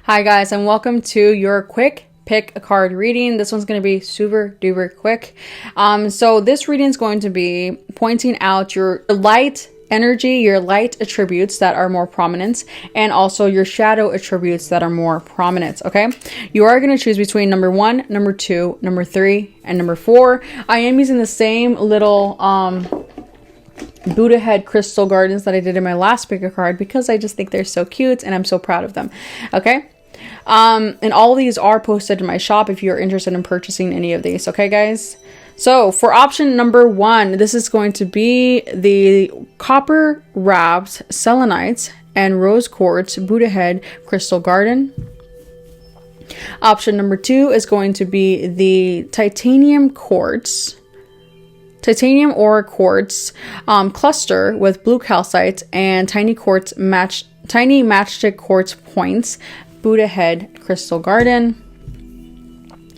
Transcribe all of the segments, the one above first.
Hi guys, and welcome to your quick pick a card reading. This one's going to be super duper quick. So this reading is going to be pointing out your light energy, your light attributes that are more prominent, and also your shadow attributes that are more prominent. Okay, you are going to choose between number 1, number 2, number 3, and number 4. I am using the same little Buddha head crystal gardens that I did in my last pick a card because I just think they're so cute and I'm so proud of them. Okay, and all of these are posted in my shop if you're interested in purchasing any of these. Okay guys, so for option number 1, this is going to be the copper wrapped selenite and rose quartz Buddha head crystal garden. Option number 2 is going to be the titanium aura quartz cluster with blue calcite and tiny matchstick quartz points Buddha head crystal garden.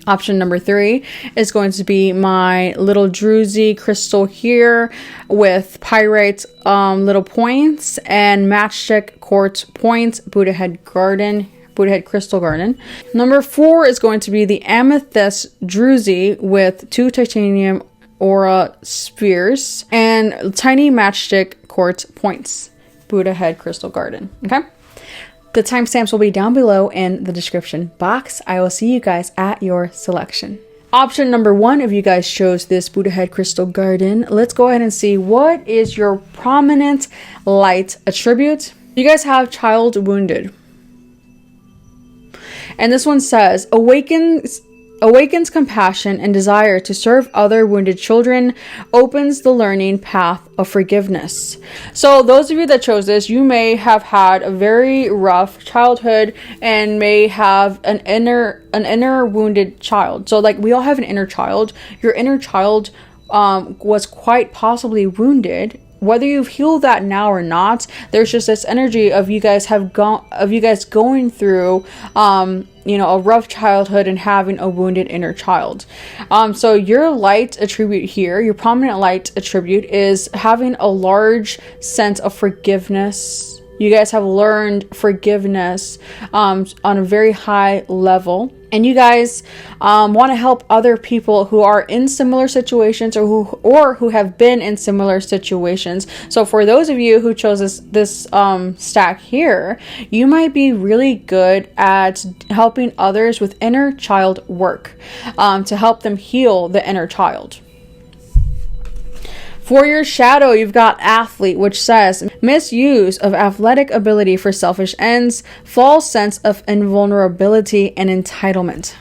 Option number 3 is going to be my little druzy crystal here with pyrite little points and matchstick quartz points Buddha head crystal garden. Number 4 is going to be the amethyst druzy with 2 titanium aura spheres and tiny matchstick quartz points Buddha head crystal garden. Okay, the timestamps will be down below in the description box. I will see you guys at your selection. Option number 1, if you guys chose this Buddha head crystal garden, let's go ahead and see what is your prominent light attribute. You guys have child wounded, and this one says awakens compassion and desire to serve other wounded children, opens the learning path of forgiveness. So those of you that chose this, you may have had a very rough childhood and may have an inner wounded child. So like we all have an inner child. Your inner child was quite possibly wounded. Whether you've healed that now or not, there's just this energy of you guys going through a rough childhood and having a wounded inner child. So your light attribute here, your prominent light attribute, is having a large sense of forgiveness. You guys have learned forgiveness on a very high level. And you guys want to help other people who are in similar situations or who have been in similar situations. So for those of you who chose this stack here, you might be really good at helping others with inner child work to help them heal the inner child. For your shadow, you've got athlete, which says misuse of athletic ability for selfish ends, false sense of invulnerability and entitlement.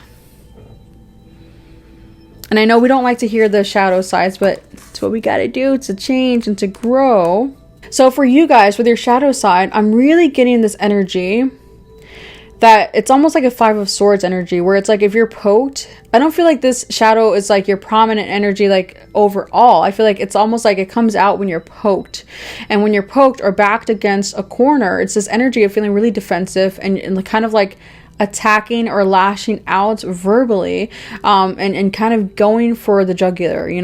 And I know we don't like to hear the shadow sides, but it's what we got to do to change and to grow. So for you guys, with your shadow side, I'm really getting this energy that it's almost like a 5 of Swords energy, where it's like if you're poked, I don't feel like this shadow is like your prominent energy like overall. I feel like it's almost like it comes out when you're poked. And when you're poked or backed against a corner, it's this energy of feeling really defensive and kind of like attacking or lashing out verbally, and kind of going for the jugular, you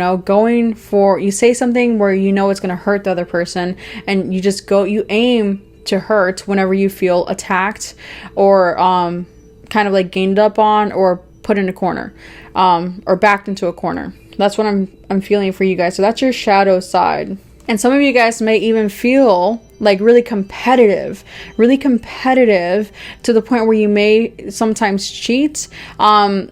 say something where it's going to hurt the other person, and you aim to hurt whenever you feel attacked or kind of like gained up on or put in a corner, or backed into a corner. That's what I'm feeling for you guys. So that's your shadow side. And some of you guys may even feel like really competitive to the point where you may sometimes cheat. I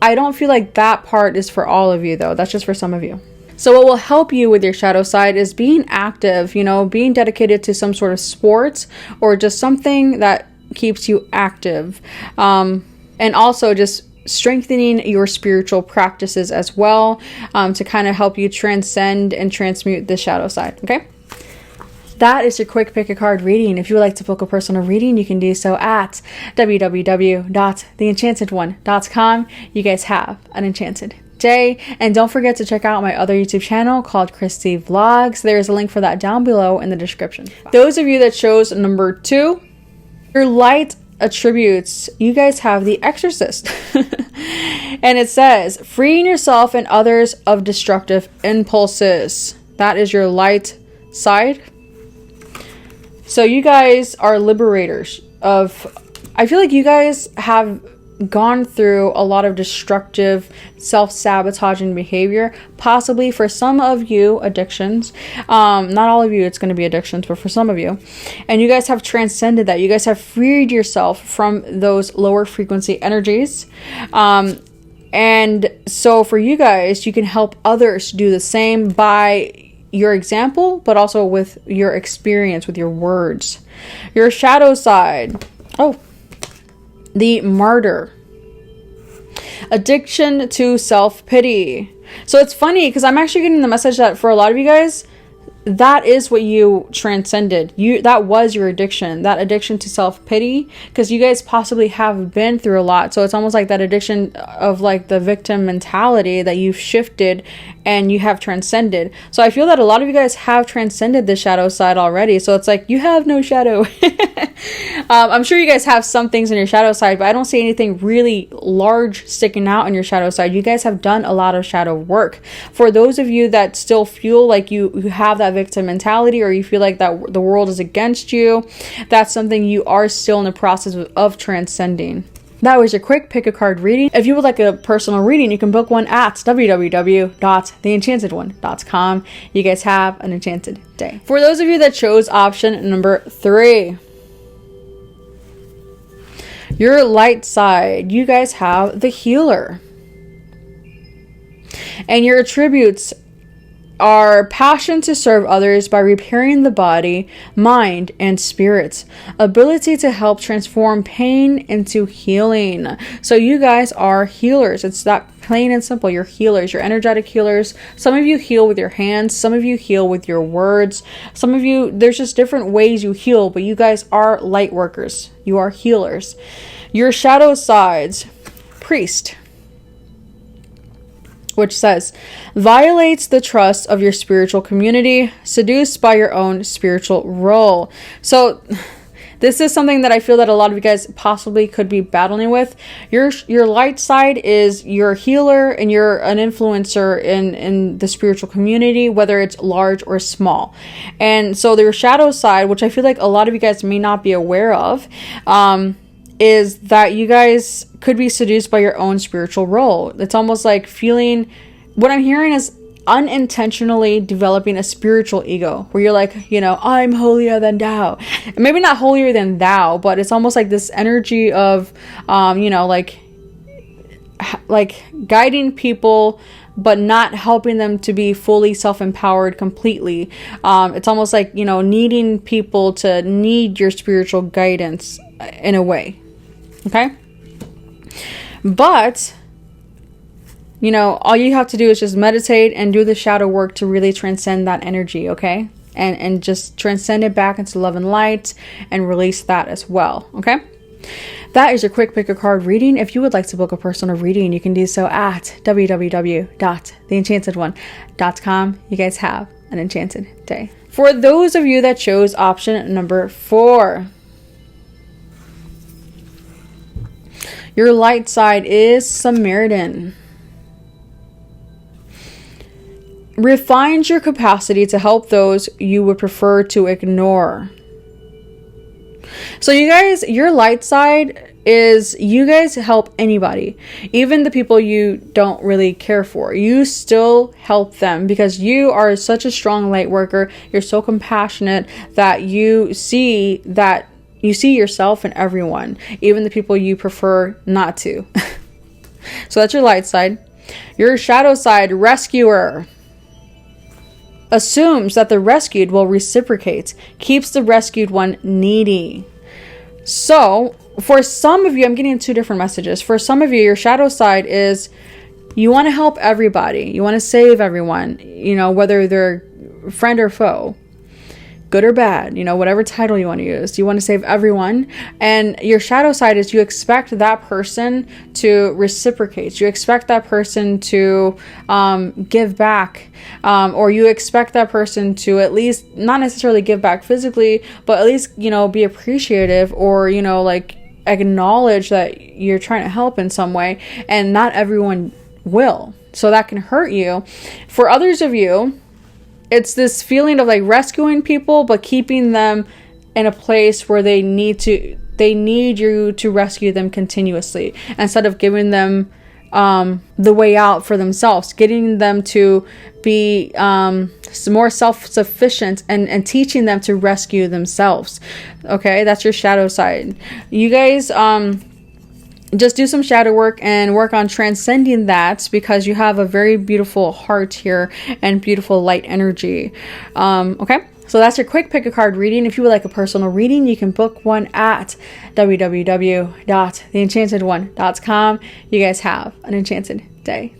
don't feel like that part is for all of you though. That's just for some of you. So what will help you with your shadow side is being active, being dedicated to some sort of sport or just something that keeps you active. And also just strengthening your spiritual practices as well, to kind of help you transcend and transmute the shadow side. Okay? That is your quick pick a card reading. If you would like to book a personal reading, you can do so at www.theenchantedone.com. You guys have an enchanted day. And don't forget to check out my other YouTube channel called Christy Vlogs. There is a link for that down below in the description. Those of you that chose number 2, your light attributes, you guys have the Exorcist. And it says freeing yourself and others of destructive impulses. That is your light side. So you guys are liberators of I feel like you guys have gone through a lot of destructive self-sabotaging behavior, possibly for some of you addictions, not all of you it's going to be addictions, but for some of you, and you guys have transcended that. You guys have freed yourself from those lower frequency energies, and so for you guys, you can help others do the same by your example, but also with your experience, with your words. Your shadow side, the martyr. Addiction to self-pity. So it's funny because I'm actually getting the message that for a lot of you guys, that is what you transcended. That was your addiction, that addiction to self-pity, because you guys possibly have been through a lot. So it's almost like that addiction of like the victim mentality that you've shifted and you have transcended. So I feel that a lot of you guys have transcended the shadow side already. So it's like you have no shadow. I'm sure you guys have some things in your shadow side, but I don't see anything really large sticking out in your shadow side. You guys have done a lot of shadow work. For those of you that still feel like you have that victim mentality, or you feel like that the world is against you, that's something you are still in the process of transcending. That was your quick pick a card reading. If you would like a personal reading, you can book one at www.theenchantedone.com. You guys have an enchanted day. For those of you that chose option number 3, your light side, you guys have the healer. And your attributes are passion to serve others by repairing the body, mind, and spirit. Ability to help transform pain into healing. So you guys are healers. It's that plain and simple. You're healers. You're energetic healers. Some of you heal with your hands. Some of you heal with your words. Some of you, there's just different ways you heal, but you guys are light workers. You are healers. Your shadow sides, priest, which says, violates the trust of your spiritual community, seduced by your own spiritual role. So this is something that I feel that a lot of you guys possibly could be battling with. Your light side is you're a healer and you're an influencer in the spiritual community, whether it's large or small. And so your shadow side, which I feel like a lot of you guys may not be aware of, is that you guys could be seduced by your own spiritual role. It's almost like feeling, what I'm hearing is unintentionally developing a spiritual ego where you're like, I'm holier than thou. Maybe not holier than thou, but it's almost like this energy of, like guiding people, but not helping them to be fully self-empowered completely. It's almost like, needing people to need your spiritual guidance in a way. Okay? But, all you have to do is just meditate and do the shadow work to really transcend that energy, okay? And just transcend it back into love and light and release that as well, okay? That is your quick pick a card reading. If you would like to book a personal reading, you can do so at www.theenchantedone.com. You guys have an enchanted day. For those of you that chose option number 4, your light side is Samaritan. Refines your capacity to help those you would prefer to ignore. So you guys, your light side is you guys help anybody, even the people you don't really care for. You still help them because you are such a strong light worker. You're so compassionate that you see yourself in everyone, even the people you prefer not to. So that's your light side. Your shadow side, rescuer. Assumes that the rescued will reciprocate, keeps the rescued one needy. So for some of you, I'm getting 2 different messages. For some of you, your shadow side is you want to help everybody. You want to save everyone, whether they're friend or foe, good or bad, whatever title you want to use. You want to save everyone. And your shadow side is you expect that person to reciprocate. You expect that person to give back. Or you expect that person to at least, not necessarily give back physically, but at least, be appreciative or, acknowledge that you're trying to help in some way. And not everyone will. So that can hurt you. For others of you, it's this feeling of rescuing people, but keeping them in a place where they need to they need you to rescue them continuously instead of giving them the way out for themselves, getting them to be more self-sufficient and teaching them to rescue themselves. Okay, that's your shadow side. You guys just do some shadow work and work on transcending that, because you have a very beautiful heart here and beautiful light energy. Okay, so that's your quick pick a card reading. If you would like a personal reading, you can book one at www.theenchantedone.com. You guys have an enchanted day.